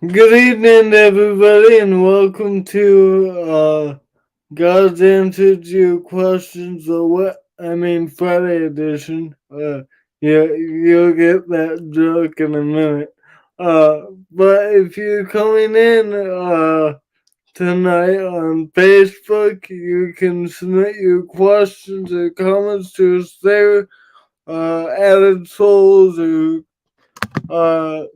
Good evening, everybody, and welcome to God's Answer to Your Questions, or Friday edition. You'll get that joke in a minute. But if you're coming in tonight on Facebook, you can submit your questions or comments to us there. Added Souls or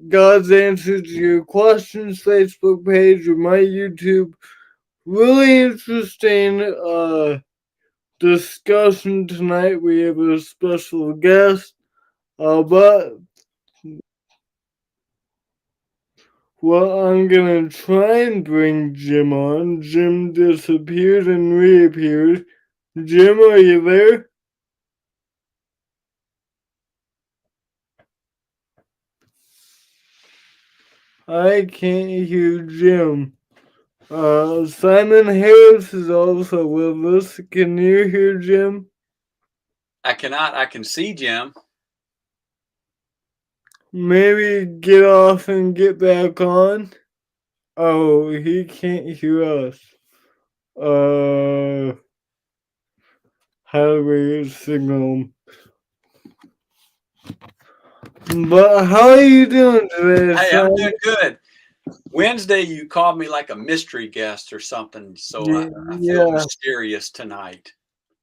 God's Answers to Your Questions Facebook page or my YouTube. Really interesting discussion tonight. We have a special guest, but well, I'm gonna try and bring Jim on. Jim disappeared and reappeared. Jim, are you there? I can't hear Jim. Simon Harris is also with us. Can you hear Jim? I cannot. I can see Jim. Maybe get off and get back on. Oh, he can't hear us. How do we signal him? But how are you doing today, Hey, I'm Simon? doing good. Wednesday, you called me like a mystery guest or something, so I feel Yeah, mysterious tonight.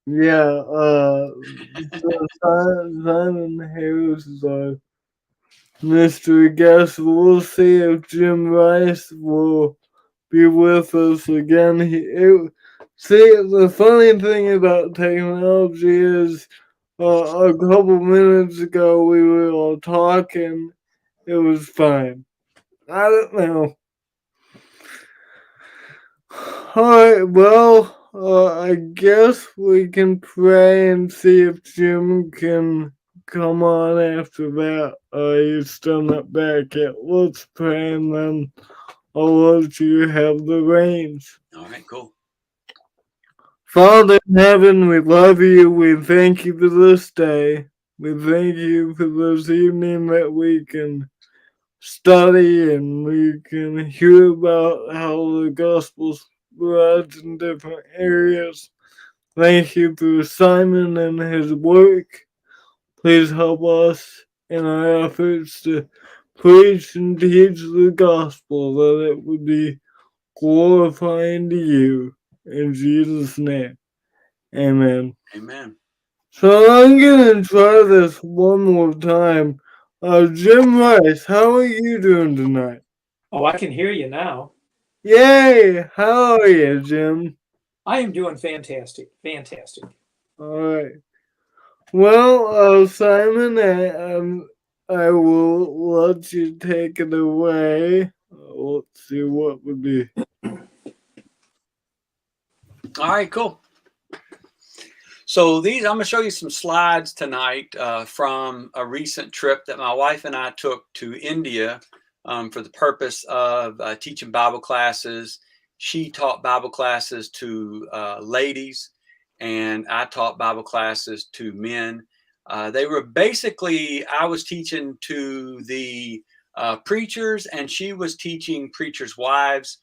yeah. So Simon Harris is our mystery guest. We'll see if Jim Rice will be with us again. See, the funny thing about technology is a couple minutes ago we were all talking. It was fine. I don't know. Alright, well, I guess we can pray and see if Jim can come on after that. He's still not back yet. Let's pray and then I'll let you have the reins. All right, cool. Father in heaven, we love you. We thank you for this day. We thank you for this evening that we can study and we can hear about how the gospel spreads in different areas. Thank you for Simon and his work. Please help us in our efforts to preach and teach the gospel that it would be glorifying to you. In Jesus' name, amen. Amen. So I'm gonna try this one more time. Jim Rice, how are you doing tonight? Oh, I can hear you now. Yay! How are you, Jim? I am doing fantastic. Fantastic. Alright. Well, Simon, I will let you take it away. Let's see what would be. All right, cool. So I'm going to show you some slides tonight from a recent trip that my wife and I took to India for the purpose of teaching Bible classes. She taught Bible classes to ladies, and I taught Bible classes to men. They were basically, I was teaching to the preachers, and she was teaching preachers' wives.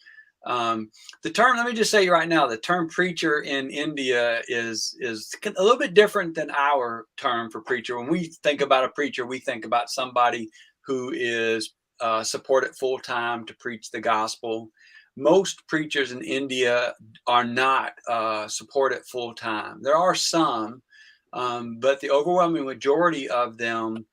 The term, let me just say right now, the term preacher in India is a little bit different than our term for preacher. When we think about a preacher, we think about somebody who is supported full time to preach the gospel. Most preachers in India are not supported full time. There are some, but the overwhelming majority of them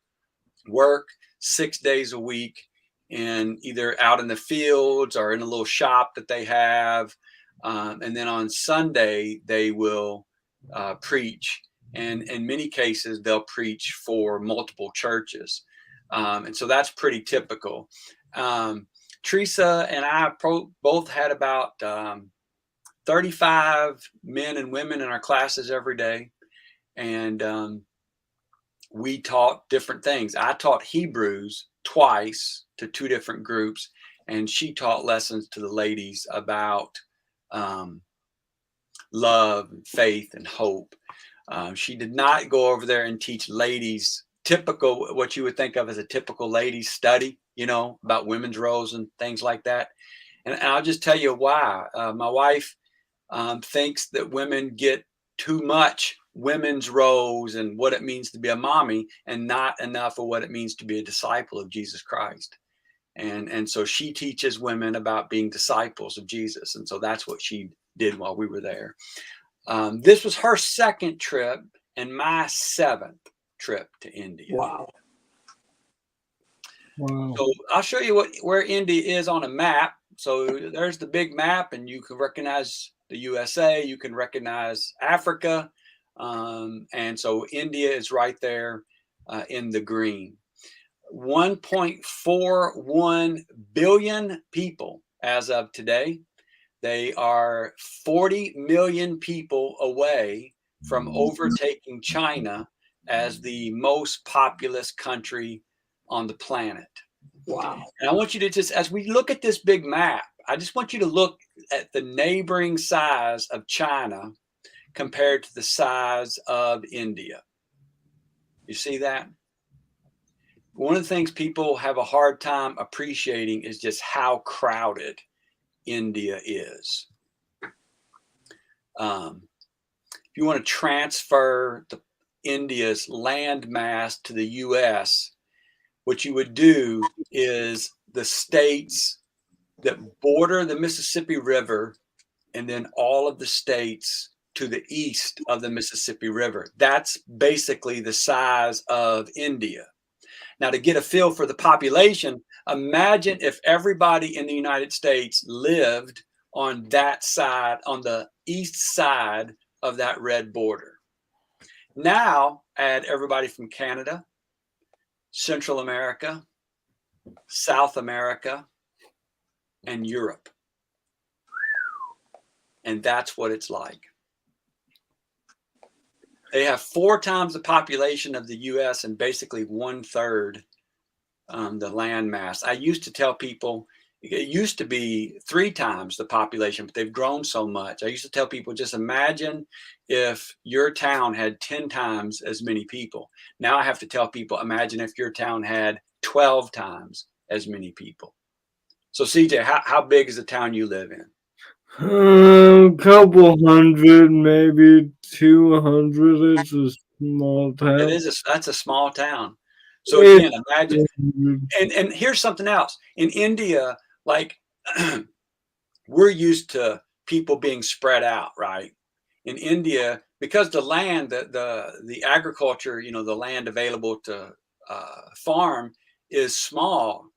work 6 days a week and either out in the fields or in a little shop that they have. And then on Sunday, they will preach. And in many cases, they'll preach for multiple churches. And so that's pretty typical. Teresa and I both had about 35 men and women in our classes every day. And we taught different things. I taught Hebrews twice to two different groups, and she taught lessons to the ladies about love and faith and hope. She did not go over there and teach ladies typical, what you would think of as a typical ladies study. you know, about women's roles and things like that. And I'll just tell you why. My wife thinks that women get too much women's roles and what it means to be a mommy, and not enough of what it means to be a disciple of Jesus Christ. And so she teaches women about being disciples of Jesus. And so that's what she did while we were there. This was her second trip and my seventh trip to India. Wow. Wow. So I'll show you where India is on a map. So there's the big map, and you can recognize the USA, you can recognize Africa. And so India is right there in the green. 1.41 billion people as of today. They are 40 million people away from overtaking China as the most populous country on the planet. Wow. And I want you to just, as we look at this big map, I just want you to look at the neighboring size of China compared to the size of India. You see that? One of the things people have a hard time appreciating is just how crowded India is. If you want to transfer India's land mass to the US, what you would do is the states that border the Mississippi River, and then all of the states to the east of the Mississippi River. That's basically the size of India. Now, to get a feel for the population, imagine if everybody in the United States lived on that side, on the east side of that red border. Now, add everybody from Canada, Central America, South America, and Europe. And that's what it's like. They have 4 times the population of the US and basically 1/3 the land mass. I used to tell people it used to be 3 times the population, but they've grown so much. I used to tell people, just imagine if your town had 10 times as many people. Now I have to tell people, imagine if your town had 12 times as many people. So CJ, how big is the town you live in? A couple hundred, maybe 200. It's a small town. That's a small town. So again, imagine, 200. and here's something else. In India, like we're used to people being spread out, right? In India, because the land, the agriculture, you know, the land available to farm is small.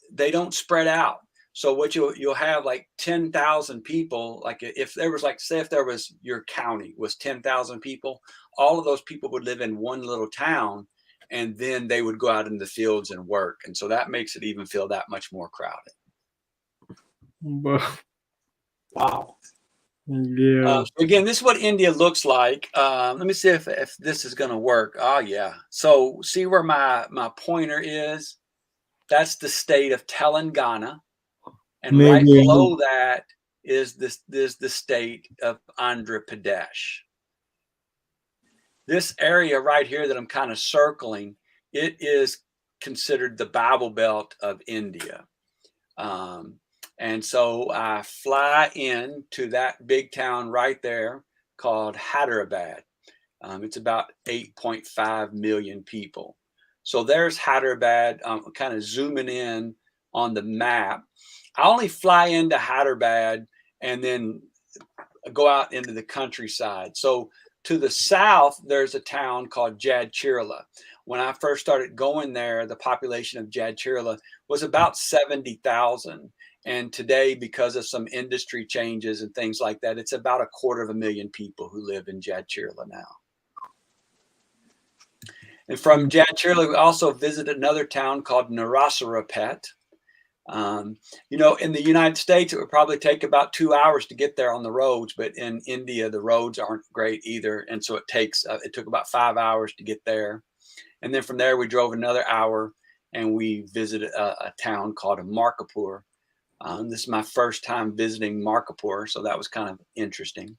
They don't spread out. So what you'll have like 10,000 people. Like if there was, like, say if there was, your county was 10,000 people, all of those people would live in one little town, and then they would go out in the fields and work. And so that makes it even feel that much more crowded. Wow. Yeah. So again, this is what India looks like. Let me see if this is going to work. Oh yeah. So see where my pointer is? That's the state of Telangana. And right below that is the state of Andhra Pradesh. This area right here that I'm kind of circling, it is considered the Bible Belt of India. And so I fly in to that big town right there called Hyderabad. It's about 8.5 million people. So there's Hyderabad. I'm kind of zooming in on the map. I only fly into Hyderabad and then go out into the countryside. So to the south, there's a town called Jadchirla. When I first started going there, the population of Jadchirla was about 70,000. And today, because of some industry changes and things like that, it's about 250,000 people who live in Jadchirla now. And from Jadchirla, we also visited another town called Narasarapet. You know, in the United States, it would probably take about 2 hours to get there on the roads, but in India, the roads aren't great either. And so it took about 5 hours to get there. And then from there, we drove another hour and we visited a town called Markapur. This is my first time visiting Markapur, so that was kind of interesting.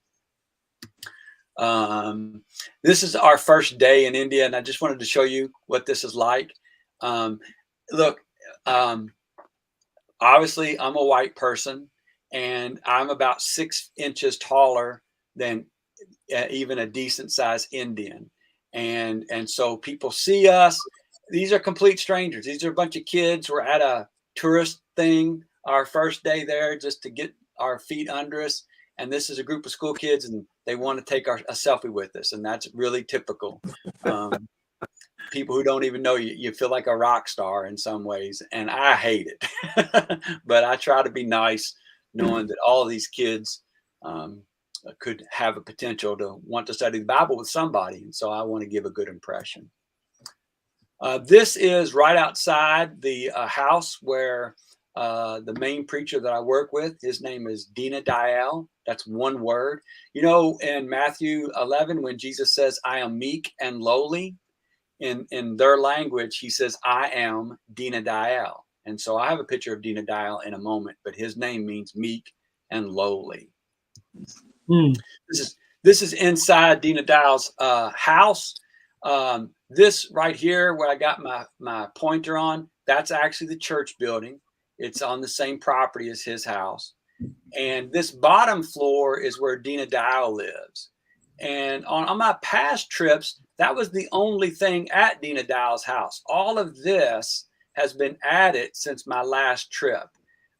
This is our first day in India, and I just wanted to show you what this is like. Look, obviously I'm a white person, and I'm about 6 inches taller than even a decent sized Indian. And so people see us. These are complete strangers. These are a bunch of kids. We're at a tourist thing, our first day there, just to get our feet under us. And this is a group of school kids, and they want to take a selfie with us. And that's really typical. People who don't even know you, you feel like a rock star in some ways. And I hate it. But I try to be nice, knowing that all of these kids could have a potential to want to study the Bible with somebody. And so I want to give a good impression. This is right outside the house where the main preacher that I work with, his name is Dina Dial. That's one word. You know, in Matthew 11, when Jesus says, I am meek and lowly, in their language, he says, I am Dina Dial. And so I have a picture of Dina Dial in a moment, but his name means meek and lowly. This is inside Dina Dial's house. This right here, where I got my pointer on, that's actually the church building. It's on the same property as his house. And this bottom floor is where Dina Dial lives. And on my past trips, that was the only thing at Dina Dial's house. All of this has been added since my last trip.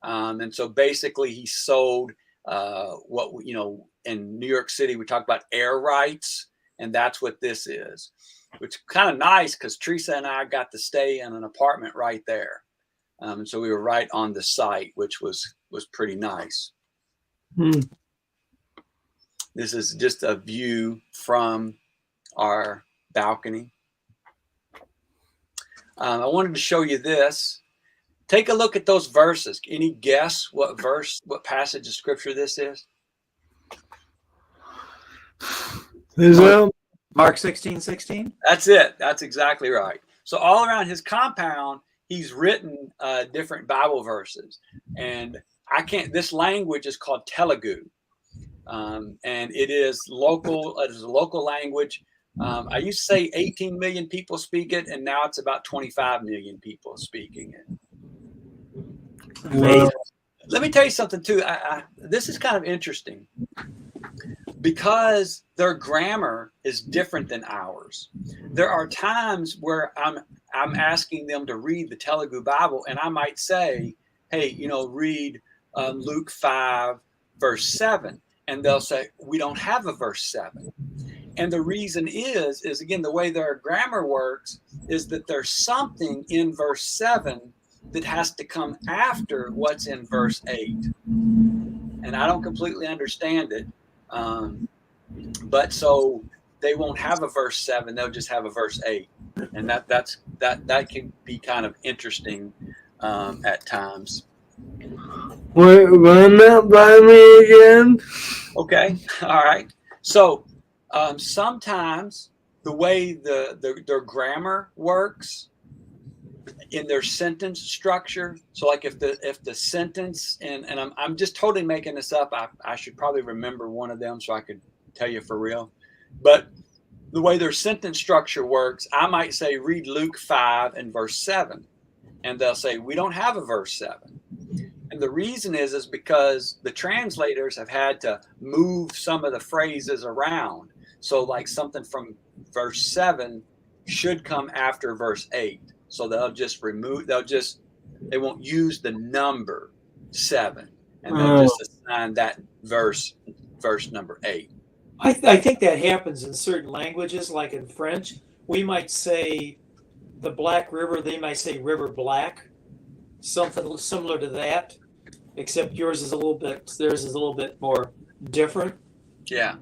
And so basically he sold what, you know, in New York City, we talk about air rights, and that's what this is, which is kind of nice because Teresa and I got to stay in an apartment right there. And so we were right on the site, which was pretty nice. This is just a view from our balcony. I wanted to show you this. Take a look at those verses. Any guess what verse, what passage of scripture this is? Mark 16:16. That's it. That's exactly right. So all around his compound, he's written different Bible verses. And this language is called Telugu. And it is local. It is a local language. I used to say 18 million people speak it, and now it's about 25 million people speaking it. Amazing. Let me tell you something too. This is kind of interesting because their grammar is different than ours. There are times where I'm asking them to read the Telugu Bible, and I might say, "Hey, you know, read Luke 5, verse 7," and they'll say, "We don't have a verse 7." And the reason is again, the way their grammar works is that there's something in verse 7 that has to come after what's in verse 8. And I don't completely understand it. But so they won't have a verse 7, they'll just have a verse 8. And that can be kind of interesting at times. Wait, run that by me again? Okay. All right. So sometimes the way their grammar works in their sentence structure. So like if the sentence, and I'm just totally making this up. I should probably remember one of them so I could tell you for real. But the way their sentence structure works, I might say, read Luke 5 and verse 7. And they'll say, we don't have a verse 7. And the reason is because the translators have had to move some of the phrases around. So like something from verse 7 should come after verse 8. So they'll just they won't use the number 7. And they'll just assign that verse number 8. I think that happens in certain languages, like in French. We might say the Black River, they might say River Black, something similar to that, except theirs is a little bit more different. Yeah.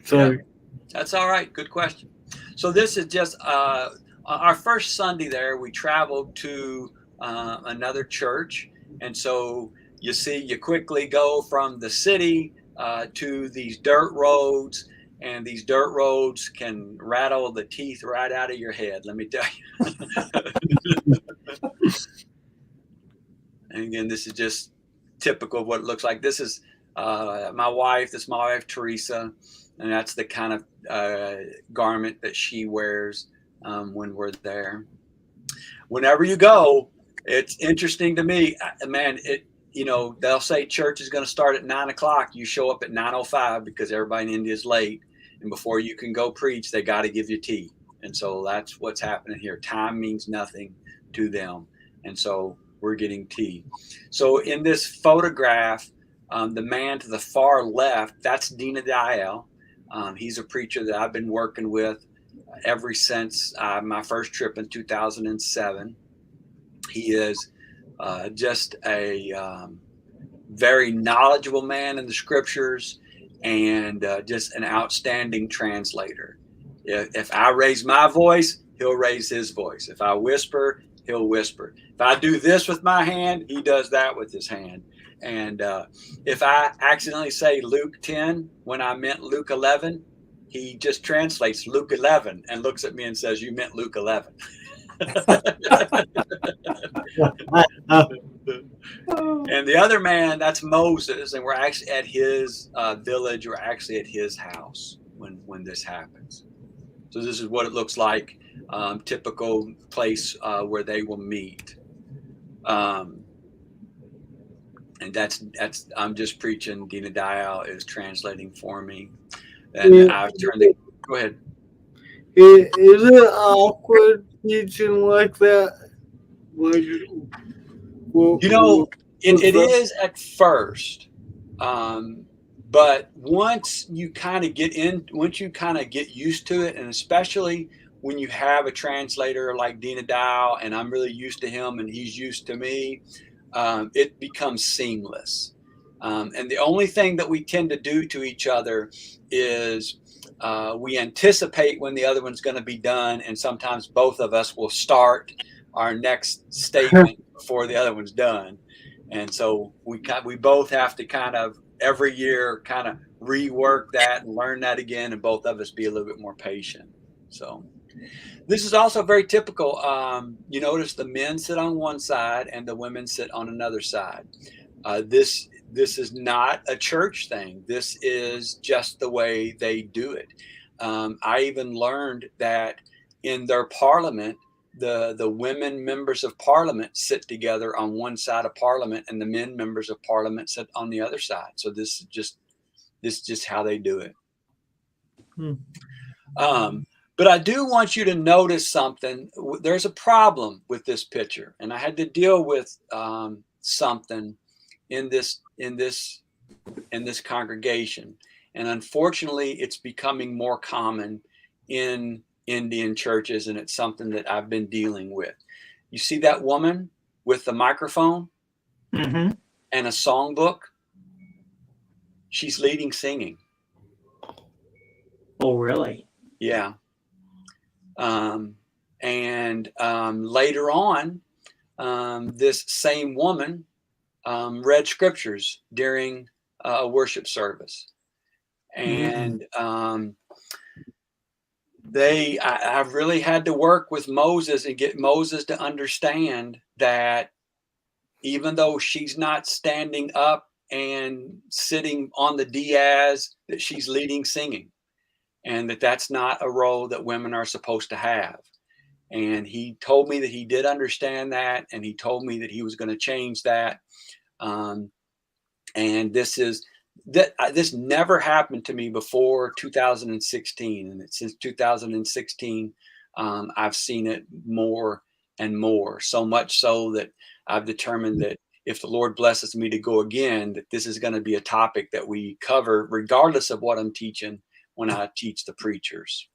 Sorry. That's all right. Good question. So this is just our first Sunday there. We traveled to another church. And so you see, you quickly go from the city to these dirt roads. And these dirt roads can rattle the teeth right out of your head, let me tell you. And again, this is just typical of what it looks like. This is my wife, Teresa, and that's the kind of garment that she wears. when we're there. Whenever you go, it's interesting to me, man. They'll say church is going to start at 9 o'clock. You show up at 9:05 because everybody in India is late, and before you can go preach, they got to give you tea. And so that's what's happening here. Time means nothing to them, and so we're getting tea. So in this photograph, the man to the far left, that's Dina Dayal. He's a preacher that I've been working with ever since my first trip in 2007. He is just a very knowledgeable man in the scriptures, and just an outstanding translator. If I raise my voice, he'll raise his voice. If I whisper, he'll whisper. If I do this with my hand, he does that with his hand. And if I accidentally say Luke 10 when I meant Luke 11, he just translates Luke 11 and looks at me and says, "You meant Luke 11." And the other man, that's Moses, and we're actually at his village. We're actually at his house when this happens. So this is what it looks like, typical place where they will meet. And that's I'm just preaching. Dina Dayal is translating for me, and I've turned the. Go ahead. Is it awkward teaching like that? It is at first, but once you kind of get used to it, and especially when you have a translator like Dina Dayal, and I'm really used to him, and he's used to me, it becomes seamless. And the only thing that we tend to do to each other is we anticipate when the other one's going to be done, and sometimes both of us will start our next statement before the other one's done. And so we both have to kind of every year kind of rework that and learn that again, and both of us be a little bit more patient. So this is also very typical. You notice the men sit on one side and the women sit on another side. This is not a church thing. This is just the way they do it. I even learned that in their parliament, the women members of parliament sit together on one side of parliament, and the men members of parliament sit on the other side. So this is just how they do it. But I do want you to notice something. There's a problem with this picture, and I had to deal with something in this congregation, and unfortunately, it's becoming more common in Indian churches, and it's something that I've been dealing with. You see that woman with the microphone and a songbook? She's leading singing. Oh, really? Yeah. And later on, this same woman read scriptures during a worship service. And I've really had to work with Moses and get Moses to understand that even though she's not standing up and sitting on the dais, that she's leading singing, and that's not a role that women are supposed to have. And he told me that he did understand that, and he told me that he was going to change that. And this never happened to me before 2016, and since 2016, I've seen it more and more. So much so that I've determined that if the Lord blesses me to go again, that this is going to be a topic that we cover, regardless of what I'm teaching when I teach the preachers.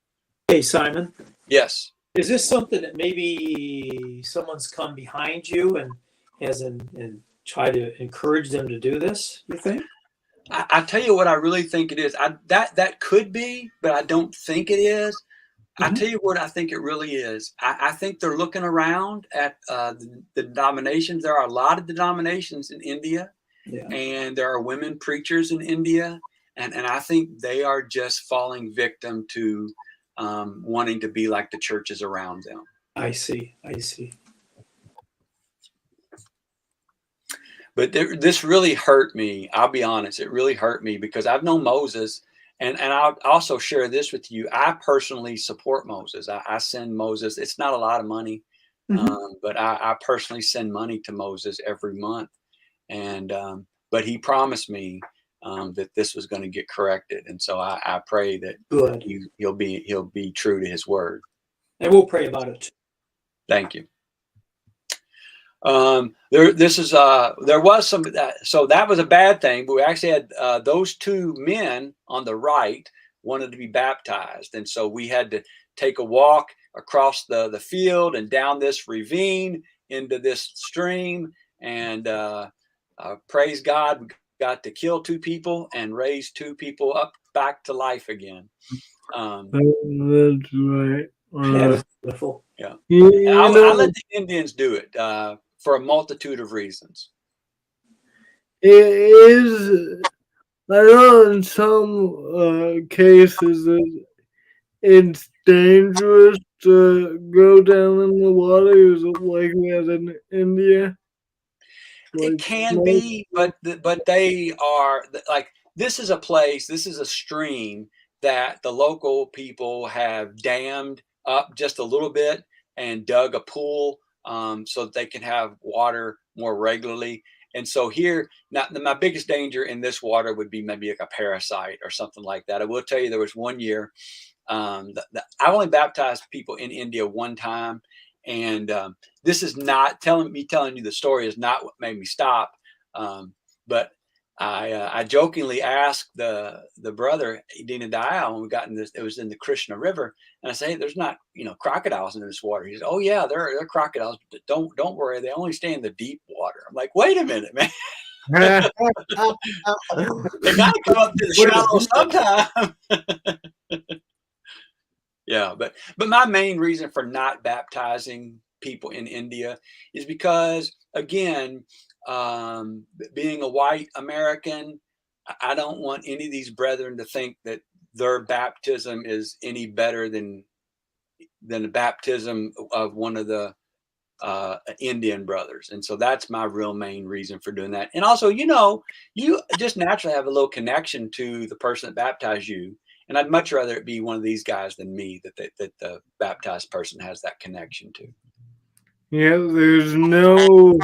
Hey, Simon. Yes. Is this something that maybe someone's come behind you and and try to encourage them to do this, you think? I tell you what I really think it is. That could be, but I don't think it is. I tell you what I think it really is. I think they're looking around at the denominations. There are a lot of denominations in India, and there are women preachers in India, and I think they are just falling victim to wanting to be like the churches around them. I see. But this really hurt me. I'll be honest. It really hurt me because I've known Moses, And I'll also share this with you. I personally support Moses. I send Moses. It's not a lot of money, but I personally send money to Moses every month. And but he promised me that this was going to get corrected, and so I pray that Good. he'll be true to his word. And we'll pray about it. Thank you. There was some, so that was a bad thing, but we actually had those two men on the right wanted to be baptized. And so we had to take a walk across the field and down this ravine into this stream. And praise God, we got to kill two people and raise two people up back to life again. That's right. That is wonderful. Yeah. You I'll let the Indians do it for a multitude of reasons. it is, I know in some cases it's dangerous to go down in the water. Is it like that in India? It can be, but they are like, this is a place, this is a stream that the local people have dammed up just a little bit and dug a pool so that they can have water more regularly. And so here, now my biggest danger in this water would be maybe like a parasite or something like that. I will tell you, there was one year, I only baptized people in India one time. And this is not telling you the story is not what made me stop. But I jokingly asked the brother Dina Dayal when we got in this. It was in the Krishna River, and I say, hey, "There's not crocodiles in this water." He said, "Oh yeah, there are crocodiles. But don't worry, they only stay in the deep water." I'm like, "Wait a minute, man." They gotta come up to the shallow sometime. Yeah, but my main reason for not baptizing people in India is because, again, being a white American, I don't want any of these brethren to think that their baptism is any better than the baptism of one of the Indian brothers. And so that's my real main reason for doing that. And also, you just naturally have a little connection to the person that baptized you. And I'd much rather it be one of these guys than me that the baptized person has that connection to. Yeah, there's no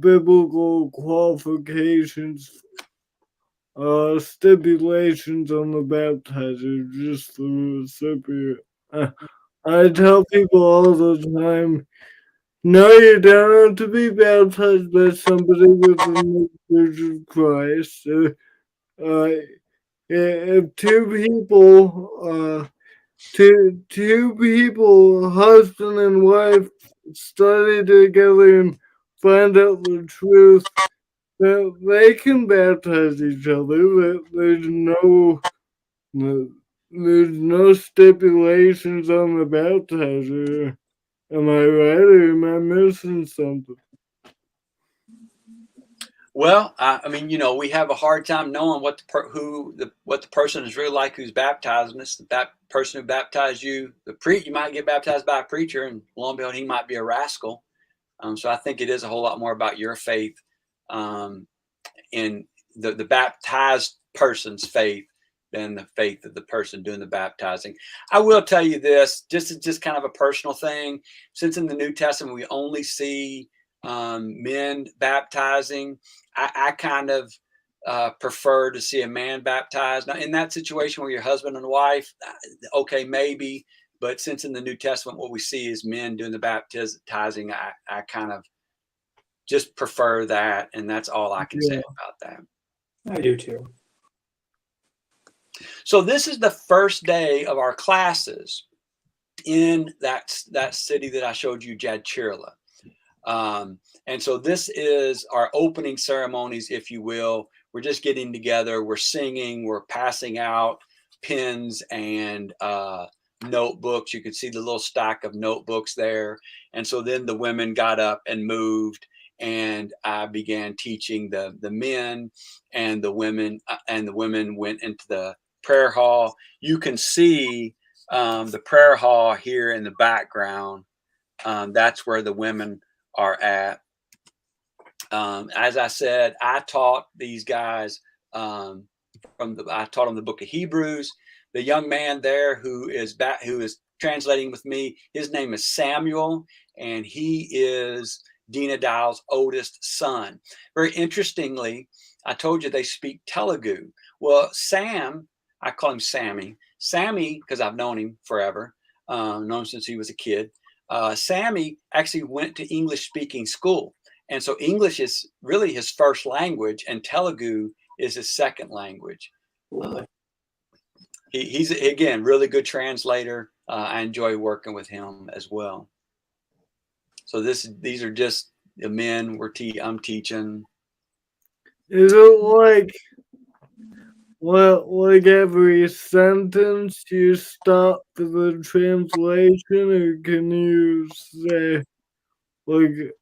biblical qualifications, stipulations on the baptizer, just the recipient. I tell people all the time, no, you don't have to be baptized by somebody within the Church of Christ. If two people, husband and wife, study together and find out the truth, that they can baptize each other. There's no stipulations on the baptizer. Am I right, or am I missing something? Well, I mean, we have a hard time knowing what the person is really like who's baptizing us. That person who baptized you, you might get baptized by a preacher, and lo and behold, he might be a rascal. So I think it is a whole lot more about your faith in the baptized person's faith than the faith of the person doing the baptizing. I will tell you this, just kind of a personal thing. Since in the New Testament we only see men baptizing, I kind of prefer to see a man baptized. Now, in that situation where you're husband and wife, okay, maybe. But since in the New Testament what we see is men doing the baptizing, I kind of just prefer that, and that's all I can say about that. I do too. So this is the first day of our classes in that city that I showed you, Jadchirla. And so this is our opening ceremonies, if you will. We're just getting together. We're singing. We're passing out pens and notebooks. You can see the little stack of notebooks there. And so then the women got up and moved, and I began teaching the men, and the women went into the prayer hall. You can see the prayer hall here in the background. That's where the women are at. As I said, I taught these guys I taught him the book of Hebrews. The young man there who is translating with me, his name is Samuel, and he is Dina Dial's oldest son. Very interestingly, I told you they speak Telugu. Well, Sam, I call him Sammy, because I've known him forever, known him since he was a kid. Sammy actually went to English-speaking school. And so English is really his first language, and Telugu is his second language. He's, again, really good translator. I enjoy working with him as well. So these are just the men I'm teaching. Is it like every sentence you stop for the translation, or can you say like a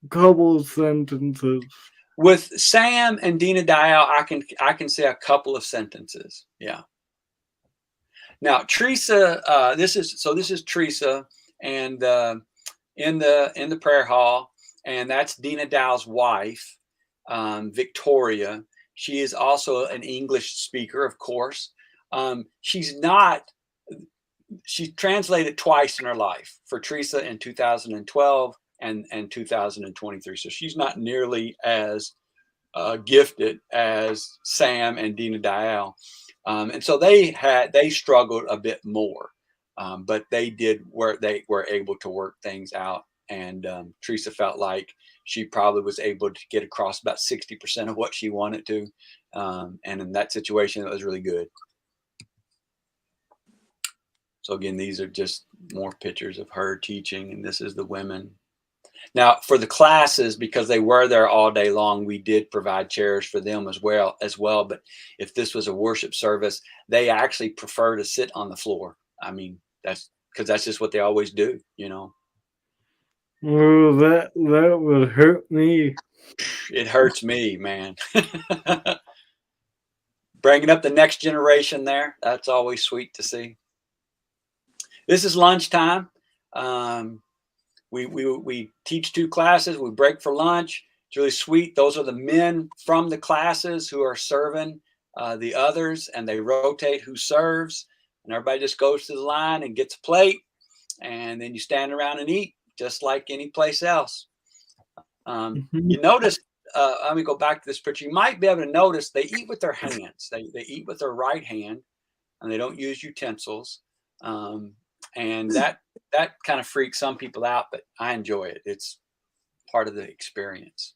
couple sentences? With Sam and Dina Dial, I can say a couple of sentences. Yeah. Now Teresa, this is Teresa, and in the prayer hall, and that's Dina Dial's wife, Victoria. She is also an English speaker, of course. She translated twice in her life, for Teresa in 2012 and 2023. So she's not nearly as gifted as Sam and Dina Dial. And so they struggled a bit more, but they were able to work things out. And Teresa felt like she probably was able to get across about 60% of what she wanted to. And in that situation, it was really good. So again, these are just more pictures of her teaching, and this is the women. Now, for the classes, because they were there all day long, we did provide chairs for them as well. But if this was a worship service, they actually prefer to sit on the floor. I mean, that's just what they always do, you know. Well, that would hurt me. It hurts me, man. Bringing up the next generation there, that's always sweet to see. This is lunchtime. We teach 2 classes. We break for lunch. It's really sweet. Those are the men from the classes who are serving the others, and they rotate who serves. And everybody just goes to the line and gets a plate, and then you stand around and eat just like any place else. You notice, let me go back to this picture. You might be able to notice they eat with their hands. They eat with their right hand, and they don't use utensils. And that kind of freaks some people out, but I enjoy it. It's part of the experience.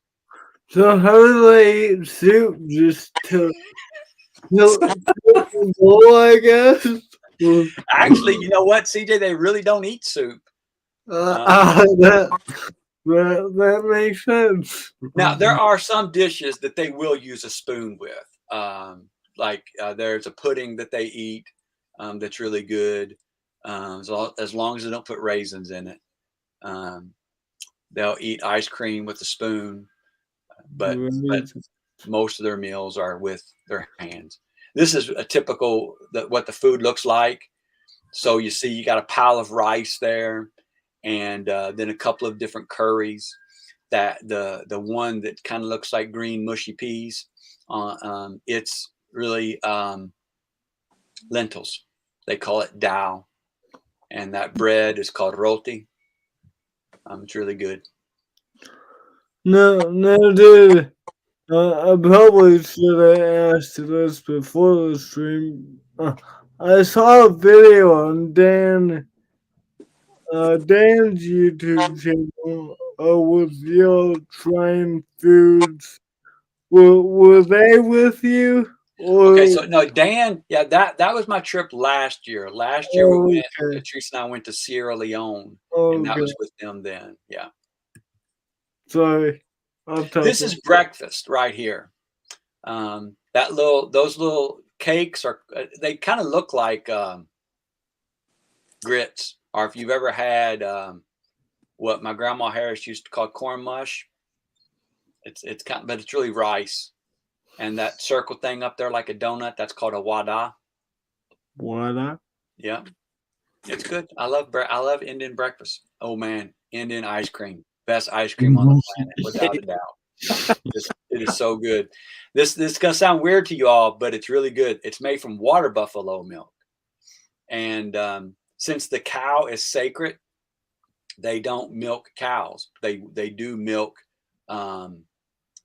So how do they eat soup? Just to the bowl, I guess? Actually, you know what, CJ? They really don't eat soup. That makes sense. Now, there are some dishes that they will use a spoon with. Like there's a pudding that they eat that's really good. As long as they don't put raisins in it. They'll eat ice cream with a spoon, but most of their meals are with their hands. This is a typical what the food looks like. So you see, you got a pile of rice there, and then a couple of different curries. That the one that kind of looks like green mushy peas, it's really lentils. They call it dal, and that bread is called roti. It's really good. No, dude. I probably should have asked this before the stream. I saw a video on Dan's YouTube channel with you trying foods. Were they with you? Okay, so no, Dan, yeah, that was my trip last year. Last year Teresa and I went to Sierra Leone, and that was with them then. Yeah. Sorry. This is breakfast right here. Those little cakes they kind of look like grits, or if you've ever had what my grandma Harris used to call corn mush. It's kind of, but it's really rice. And that circle thing up there like a donut, that's called a wada. Wada? Yeah. It's good. I love Indian breakfast. Oh man, Indian ice cream. Best ice cream on the planet, without a doubt. It is so good. This is gonna sound weird to you all, but it's really good. It's made from water buffalo milk, and since the cow is sacred, they don't milk cows. They do milk the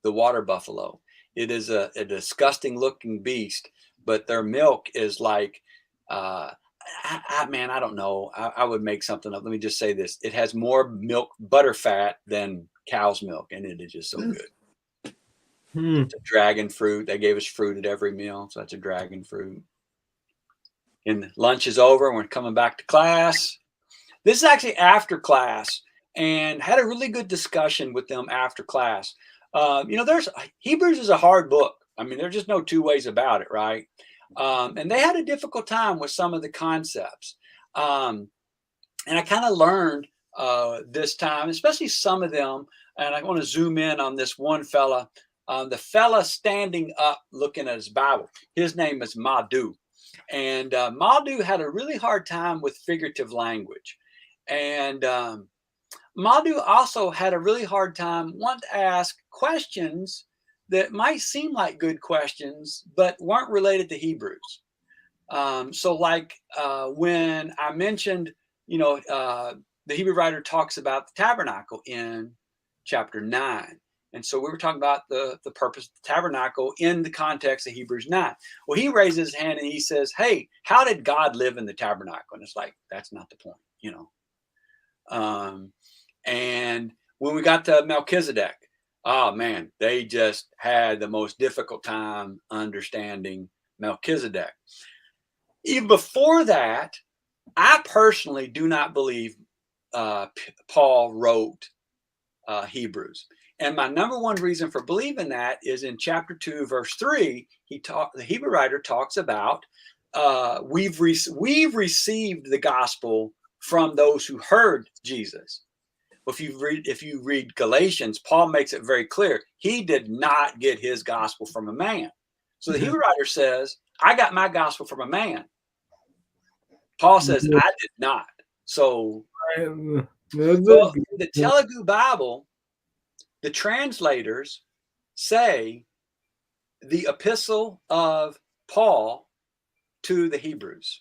water buffalo. It is a disgusting looking beast, but their milk is like, man, I don't know. I would make something up. Let me just say this: it has more milk butter fat than cow's milk, and it is just so good. It's a dragon fruit. They gave us fruit at every meal, so that's a dragon fruit. And lunch is over, and we're coming back to class. This is actually after class, and had a really good discussion with them after class. There's Hebrews is a hard book. I mean, there's just no two ways about it, right? And they had a difficult time with some of the concepts. And I kind of learned this time, especially some of them. And I want to zoom in on this one fella. The fella standing up looking at his Bible, his name is Madhu. And Madhu had a really hard time with figurative language. And Madhu also had a really hard time wanting to ask questions that might seem like good questions, but weren't related to Hebrews. So like when I mentioned, the Hebrew writer talks about the tabernacle in chapter 9. And so we were talking about the purpose of the tabernacle in the context of Hebrews 9. Well, he raises his hand and he says, hey, how did God live in the tabernacle? And it's like, that's not the point, And when we got to Melchizedek, oh man, they just had the most difficult time understanding Melchizedek. Even before that, I personally do not believe Paul wrote Hebrews. And my number one reason for believing that is in chapter 2, verse 3, the Hebrew writer talks about we've received the gospel from those who heard Jesus. If you read Galatians, Paul makes it very clear he did not get his gospel from a man. So the Hebrew writer says, I got my gospel from a man. Paul says, I did not. So the Telugu Bible, the translators say the epistle of Paul to the Hebrews.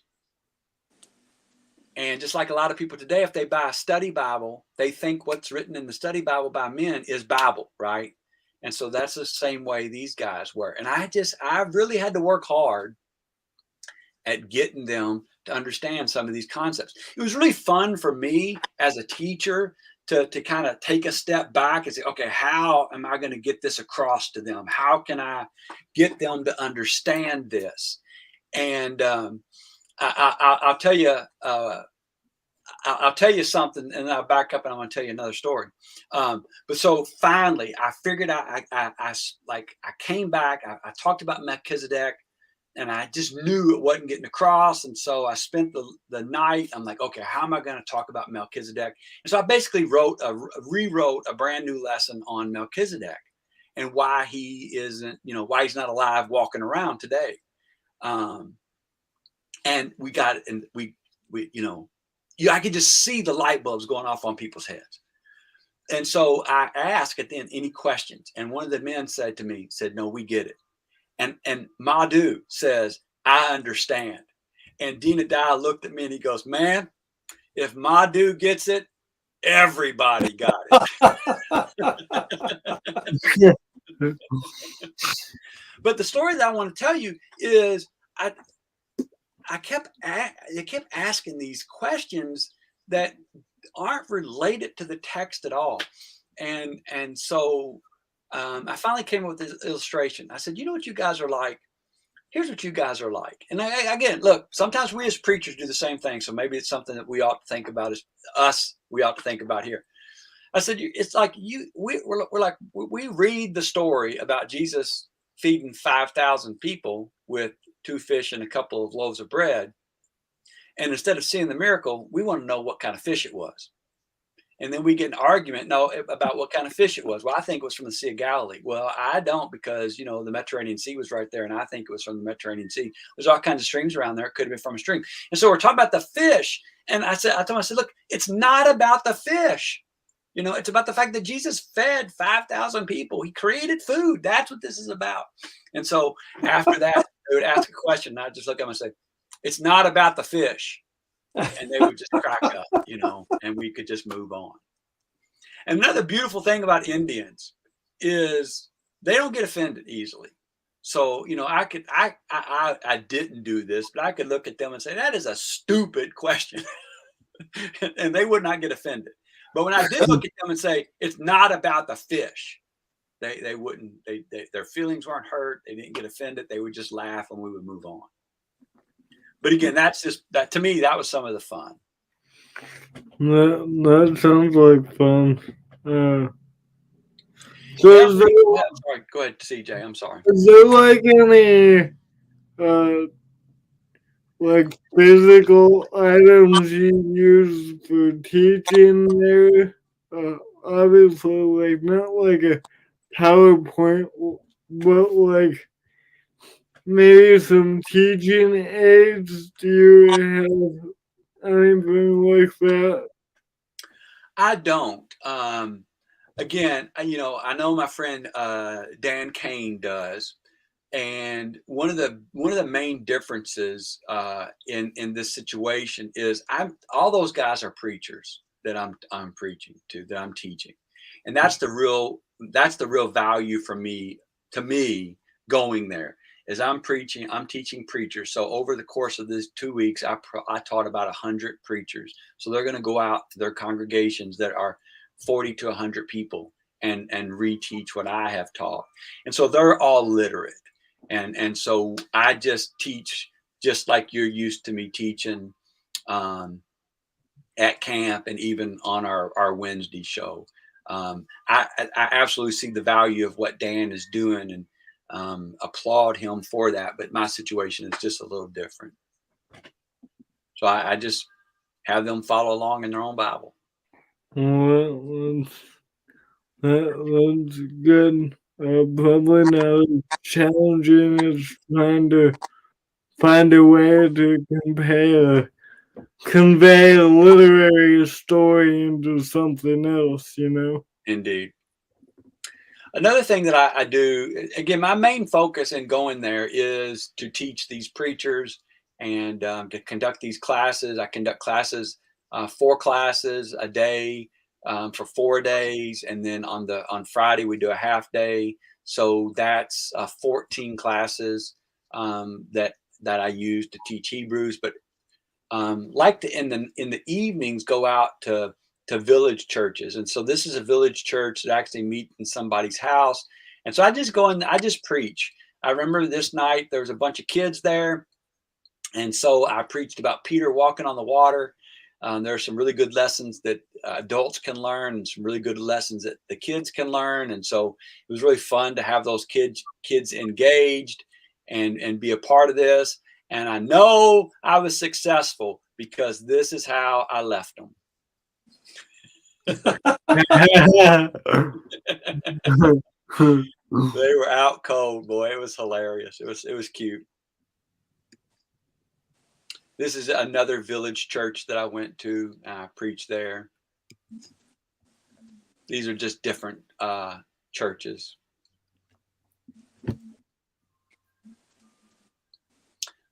And just like a lot of people today, if they buy a study Bible, they think what's written in the study Bible by men is Bible, right? And so that's the same way these guys were. And I really had to work hard at getting them to understand some of these concepts. It was really fun for me as a teacher to kind of take a step back and say, okay, how am I going to get this across to them? How can I get them to understand this? And I'll tell you, I'll tell you something, and I'll back up and I'm going to tell you another story. But so finally, I figured I came back. I talked about Melchizedek, and I just knew it wasn't getting across. And so I spent the night. I'm like, okay, how am I going to talk about Melchizedek? And so I basically rewrote a brand new lesson on Melchizedek and why he isn't, why he's not alive walking around today. And we got it, and I could just see the light bulbs going off on people's heads. And so I asked at the end, any questions? And one of the men said, no, we get it. And Madhu says, I understand. And Dina Dye looked at me and he goes, man, if Madhu gets it, everybody got it. But the story that I want to tell you is I kept asking these questions that aren't related to the text at all. And so I finally came up with this illustration. I said, you know what you guys are like? Here's what you guys are like. And again, look, sometimes we as preachers do the same thing. So maybe it's something that we ought to think about we ought to think about here. I said, it's like we read the story about Jesus feeding 5,000 people with 2 fish and a couple of loaves of bread. And instead of seeing the miracle, we want to know what kind of fish it was. And then we get an argument about what kind of fish it was. Well, I think it was from the Sea of Galilee. Well, I don't, because, the Mediterranean Sea was right there. And I think it was from the Mediterranean Sea. There's all kinds of streams around there. It could have been from a stream. And so we're talking about the fish. And I told him, look, it's not about the fish. You know, it's about the fact that Jesus fed 5,000 people. He created food. That's what this is about. And so after that, they would ask a question, and I'd just look at them and say, it's not about the fish. And they would just crack up, you know, and we could just move on. And another beautiful thing about Indians is they don't get offended easily. So, you know, I didn't do this, but I could look at them and say, that is a stupid question. And they would not get offended. But when I did look at them and say, it's not about the fish, they wouldn't, their feelings weren't hurt. They didn't get offended. They would just laugh and we would move on. But again, that's just, that to me, that was some of the fun. That sounds like fun. So Yeah, is there, sorry, go ahead, CJ. I'm sorry. is there like any like physical items you use for teaching there? Obviously, like not like a PowerPoint, but like maybe some teaching aids. Do you have anything like that? I don't. Again, you know, I know my friend Dan Kane does, and one of the main differences in this situation is all those guys are preachers that I'm preaching to, that I'm teaching, and that's the real value for me, to me, going there. Is I'm teaching preachers. So over the course of these 2 weeks, I taught about 100 preachers. So they're going to go out to their congregations that are 40 to 100 people and reteach what I have taught. And so they're all literate. And so I just teach just like you're used to me teaching at camp and even on our Wednesday show. I absolutely see the value of what Dan is doing and applaud him for that. But my situation is just a little different. So I just have them follow along in their own Bible. Well, that's good. Probably not as challenging as trying to find a way to convey a literary story into something else, you know? Indeed. Another thing that I do, again, my main focus in going there is to teach these preachers and to conduct these classes. I conduct classes, 4 classes a day for 4 days. And then on Friday, we do a half day. So that's 14 classes that I use to teach Hebrews. But like to in the evenings go out to village churches. And so this is a village church that actually meet in somebody's house. And so I just go in, I just preach. I remember this night there was a bunch of kids there. And so I preached about Peter walking on the water. There are some really good lessons that adults can learn and some really good lessons that the kids can learn. And so it was really fun to have those kids engaged and be a part of this. And I know I was successful because this is how I left them. They were out cold, boy. It was hilarious. It was cute. This is another village church that I went to. I preached there. These are just different churches.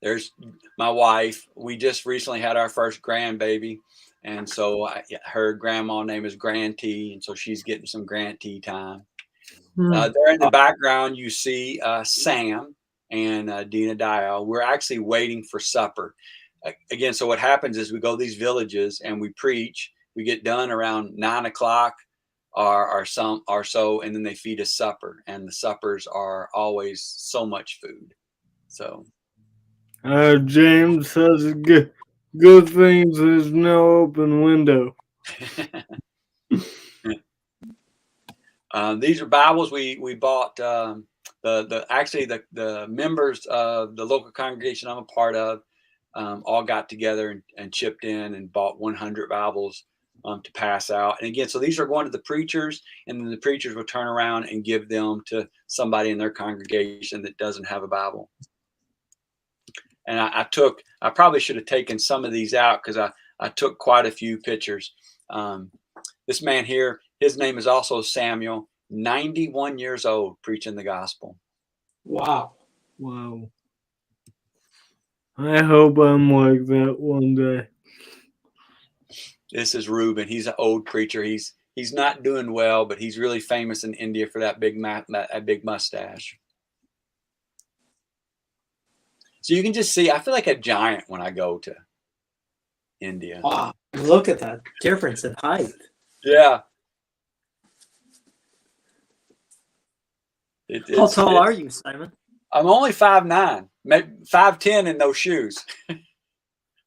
There's my wife. We just recently had our first grandbaby. And so her grandma name is Grantee. And so she's getting some Grantee time. There in the background, you see Sam and Dina Dial. We're actually waiting for supper. Again, so what happens is we go to these villages and we preach. We get done around 9 o'clock or so, and then they feed us supper. And the suppers are always so much food. So James says good things there's no open window. These are Bibles we bought. The members of the local congregation I'm a part of all got together and chipped in and bought 100 Bibles to pass out. And again, so these are going to the preachers, and then the preachers will turn around and give them to somebody in their congregation that doesn't have a Bible. And I probably should have taken some of these out because I took quite a few pictures. This man here His name is also Samuel, 91 years old, preaching the gospel. Wow. Wow. I hope I'm like that one day. This is Reuben. He's an old preacher. He's not doing well, but he's really famous in India for that big mustache. So you can just see, I feel like a giant when I go to India. Wow. Look at that difference in height. Yeah. How tall are you, Simon? I'm only 5'9", maybe 5'10" in those shoes.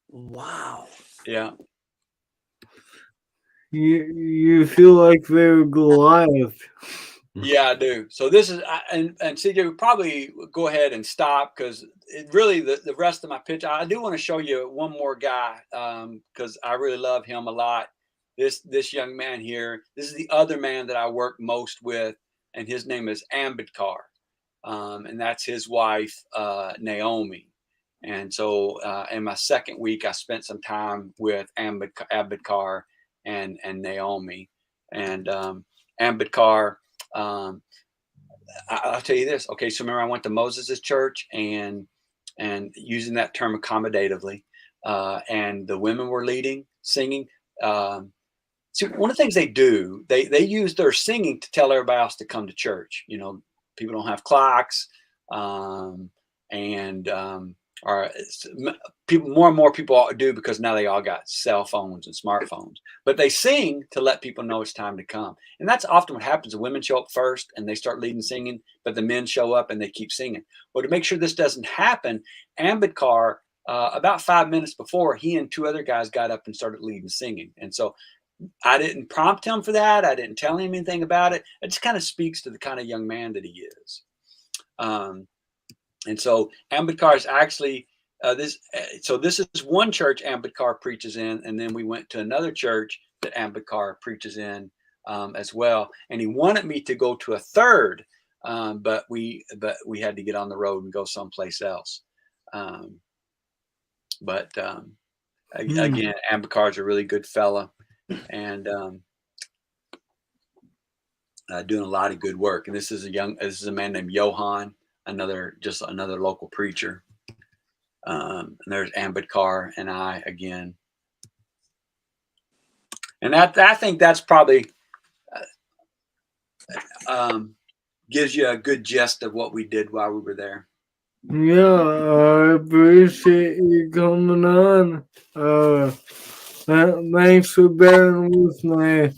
Wow. Yeah. You feel like they're Goliath. Yeah, I do. So this is, and CJ, we probably go ahead and stop because really the rest of my pitch, I do want to show you one more guy because I really love him a lot. This young man here, this is the other man that I work most with, and his name is Ambedkar, and that's his wife, Naomi. And so in my second week, I spent some time with Ambedkar and Naomi. And Ambedkar, I'll tell you this. Okay, so remember I went to Moses' church and using that term accommodatively, and the women were leading, singing. See, one of the things they do, they use their singing to tell everybody else to come to church. You know, people don't have clocks, or people, more and more people do because now they all got cell phones and smartphones. But they sing to let people know it's time to come, and that's often what happens. The women show up first and they start leading singing, but the men show up and they keep singing. Well, to make sure this doesn't happen, Ambedkar, about 5 minutes before, he and two other guys got up and started leading singing, and so I didn't prompt him for that. I didn't tell him anything about it. It just kind of speaks to the kind of young man that he is. And so Ambedkar is actually this is one church Ambedkar preaches in, and then we went to another church that Ambedkar preaches in as well. And he wanted me to go to a third, but we had to get on the road and go someplace else. Again, Ambedkar is a really good fella, and doing a lot of good work. And this is a man named Johan, another local preacher. And there's Ambedkar and I again. And I think that's probably gives you a good gist of what we did while we were there. Yeah, I appreciate you coming on. Thanks for bearing with my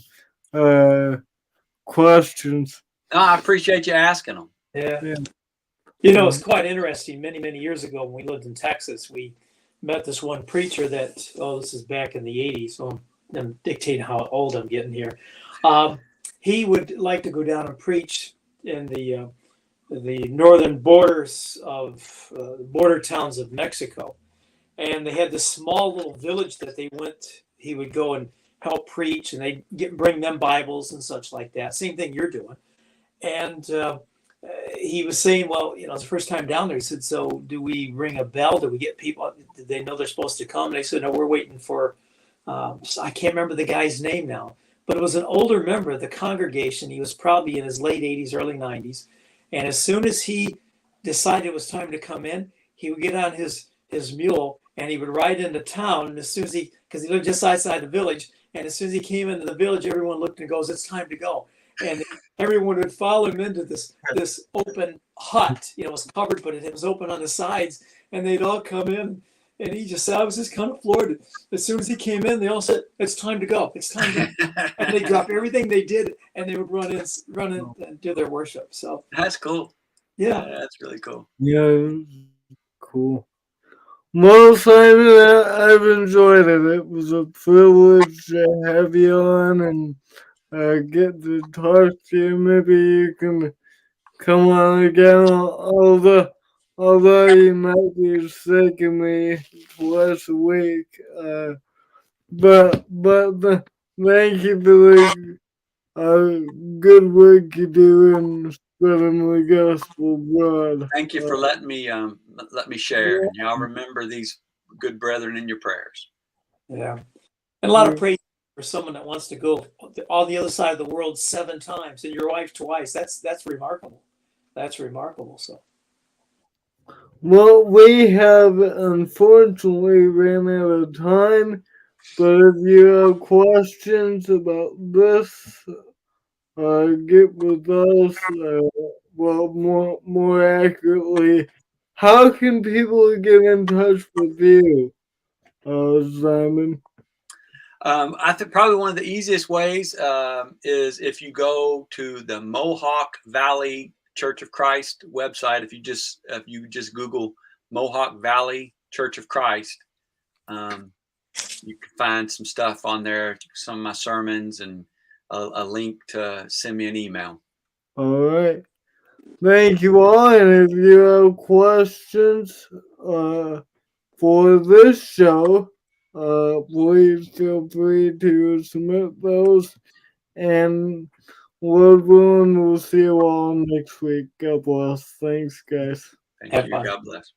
questions. No, I appreciate you asking them. Yeah. Yeah. You know, it's quite interesting. Many, many years ago when we lived in Texas, we met this one preacher that, this is back in the 80s. So I'm dictating how old I'm getting here. He would like to go down and preach in the northern borders of border towns of Mexico. And they had this small little village that he would go and help preach, and they bring them Bibles and such like that. Same thing you're doing. And he was saying, well, it's the first time down there. He said, so do we ring a bell? Do we get people? Did they know they're supposed to come? And they said, no, we're waiting for, I can't remember the guy's name now, but it was an older member of the congregation. He was probably in his late 80s, early 90s. And as soon as he decided it was time to come in, he would get on his mule and he would ride into town. And as soon as because he lived just outside the village, and as soon as he came into the village, everyone looked and goes, it's time to go. And everyone would follow him into this open hut. It was covered, but it was open on the sides, and they'd all come in. And he just said, I was just kind of floored. As soon as he came in, they all said, it's time to go. It's time to go. And they dropped everything they did, and they would run in and do their worship. So that's cool. Yeah, that's really cool. Yeah, cool. Well, Simon, I've enjoyed it. It was a privilege to have you on and get to talk to you. Maybe you can come on again, although you might be sick of me twice a week. But thank you for the good work you do in spreading the gospel abroad. Thank you for letting me share. And y'all remember these good brethren in your prayers. Yeah, and a lot of praise for someone that wants to go on the other side of the world 7 times and your wife twice. That's remarkable. That's remarkable. So Well, we have unfortunately ran out of time, but if you have questions about this, get with us. Well, more accurately, how can people get in touch with you, Simon? I think probably one of the easiest ways is if you go to the Mohawk Valley Church of Christ website. If you just Google Mohawk Valley Church of Christ, you can find some stuff on there, some of my sermons, and a link to send me an email. All right. Thank you all. And if you have questions for this show, please feel free to submit those. And Lord willing, we'll see you all next week. God bless. Thanks, guys. Thank Have you. fun. God bless.